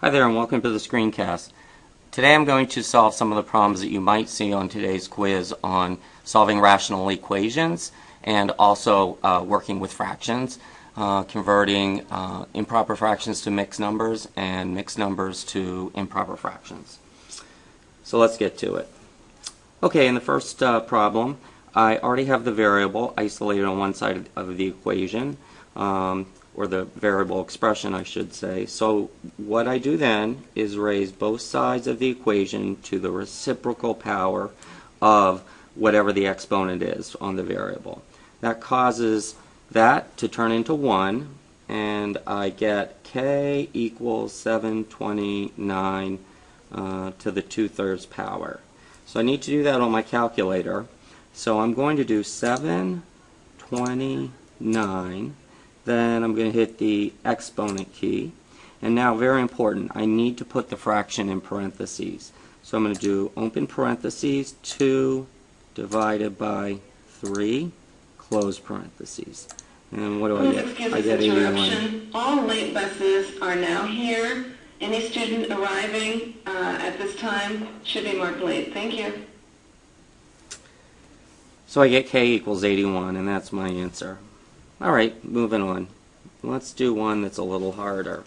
Hi there and welcome to the screencast. Today I'm going to solve some of the problems that you might see on today's quiz on solving rational equations and also working with fractions, converting improper fractions to mixed numbers and mixed numbers to improper fractions. So let's get to it. Okay, in the first problem, I already have the variable isolated on one side of the equation. Or the variable expression, I should say. So what I do then is raise both sides of the equation to the reciprocal power of whatever the exponent is on the variable. That causes that to turn into 1, and I get k equals 729 to the 2/3 power. So I need to do that on my calculator. So I'm going to do 729. Then I'm going to hit the exponent key. And now, very important, I need to put the fraction in parentheses. So I'm going to do open parentheses, 2 divided by 3, close parentheses. And what do I get? I get 81. All late buses are now here. Any student arriving at this time should be marked late. Thank you. So I get k equals 81, and that's my answer. Alright, moving on. Let's do one that's a little harder.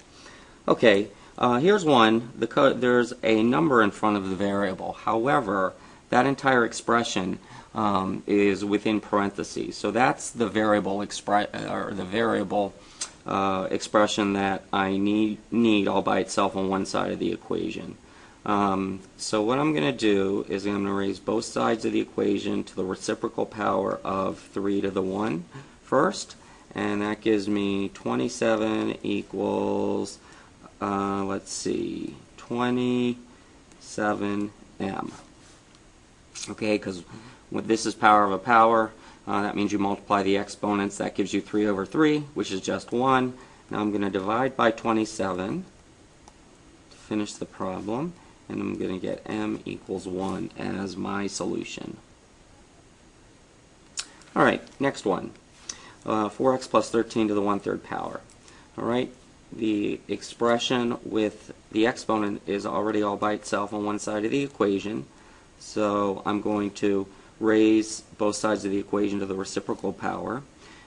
Okay, here's one. There's a number in front of the variable. However, that entire expression is within parentheses. So that's the variable expression that I need all by itself on one side of the equation. So what I'm going to do is I'm going to raise both sides of the equation to the reciprocal power of 3 to the 1 first. And that gives me 27 equals, let's see, 27m. Okay, because when this is power of a power, that means you multiply the exponents. That gives you 3 over 3, which is just 1. Now I'm going to divide by 27 to finish the problem. And I'm going to get m equals 1 as my solution. All right, next one. 4x plus 13 to the 1/3 power. Alright, the expression with the exponent is already all by itself on one side of the equation, so I'm going to raise both sides of the equation to the reciprocal power.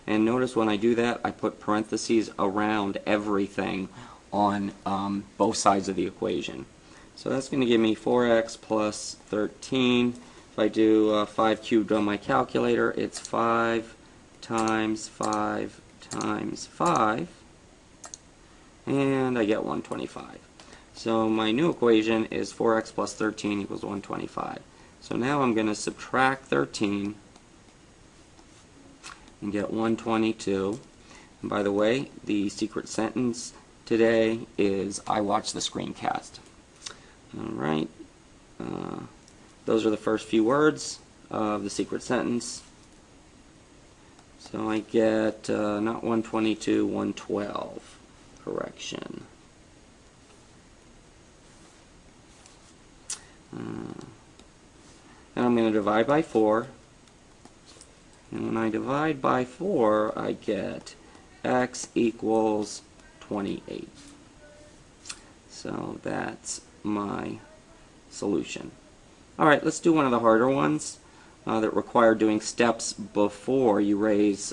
And notice when I do that, I put parentheses around everything on both sides of the equation. So that's going to give me 4x plus 13. If I do 5 cubed on my calculator, it's 5 times 5 times 5, and I get 125. So my new equation is 4x plus 13 equals 125. So now I'm going to subtract 13 and get 122. And by the way, the secret sentence today is I watch the screencast. Alright, those are the first few words of the secret sentence. So I get not 122, 112. Correction. And I'm going to divide by 4. And when I divide by 4, I get x equals 28. So that's my solution. Alright, let's do one of the harder ones. That require doing steps before you raise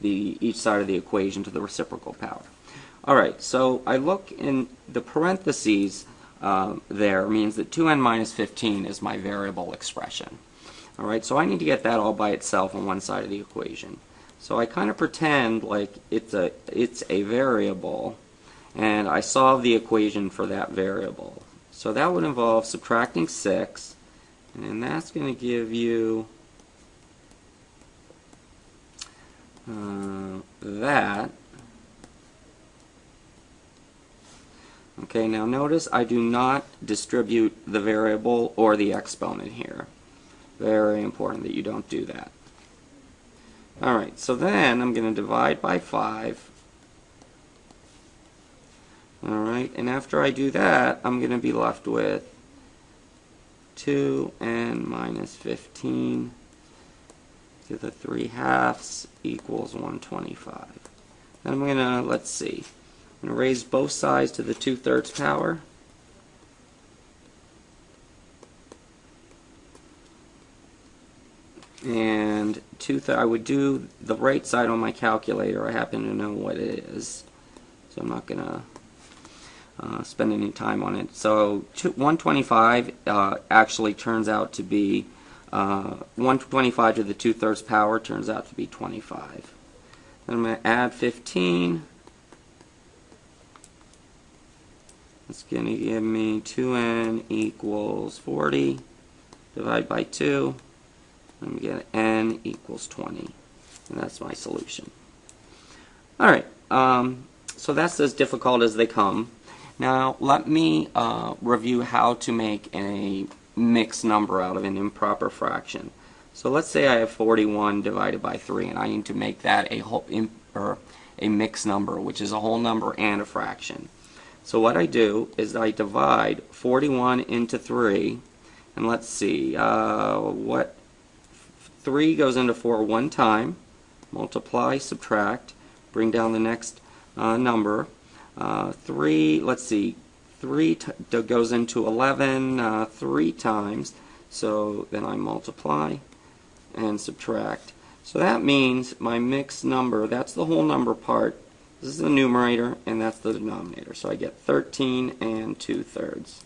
each side of the equation to the reciprocal power. Alright, so I look in the parentheses there means that 2n minus 15 is my variable expression. Alright, so I need to get that all by itself on one side of the equation. So I kind of pretend like it's a variable, and I solve the equation for that variable. So that would involve subtracting 6, and that's going to give you that. Okay, now notice I do not distribute the variable or the exponent here. Very important that you don't do that. Alright, so then I'm going to divide by 5. Alright, and after I do that, I'm going to be left with 2n minus 15 to the 3/2 equals 125. Then I'm going to, let's see, I'm going to raise both sides to the 2/3 power. And I would do the right side on my calculator. I happen to know what it is, so I'm not going to spend any time on it. So 125 actually turns out to be 125 to the 2/3 power turns out to be 25. Then I'm going to add 15. It's going to give me 2n equals 40. Divide by 2. I'm going to get n equals 20. And that's my solution. Alright, so that's as difficult as they come. Now let me review how to make a mixed number out of an improper fraction. So let's say I have 41 divided by 3, and I need to make that a mixed number, which is a whole number and a fraction. So what I do is I divide 41 into 3, and let's see, 3 goes into 4 one time, multiply, subtract, bring down the next number. 3, let's see, 3 goes into 11 3 times, so then I multiply and subtract. So that means my mixed number, that's the whole number part. This is the numerator, and that's the denominator. So I get 13 and 2/3.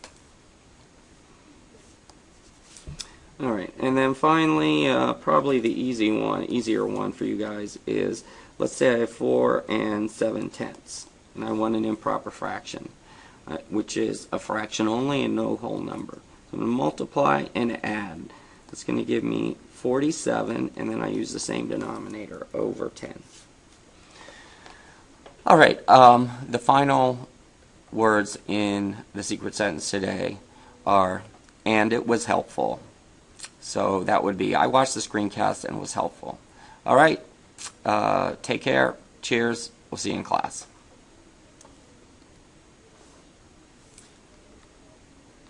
Alright, and then finally, probably the easier one for you guys is, let's say I have 4 and 7/10, and I want an improper fraction, which is a fraction only and no whole number. So I'm going to multiply and add. That's going to give me 47, and then I use the same denominator, over 10. Alright, the final words in the secret sentence today are, and it was helpful. So that would be, I watched the screencast and it was helpful. Alright, take care, cheers, we'll see you in class.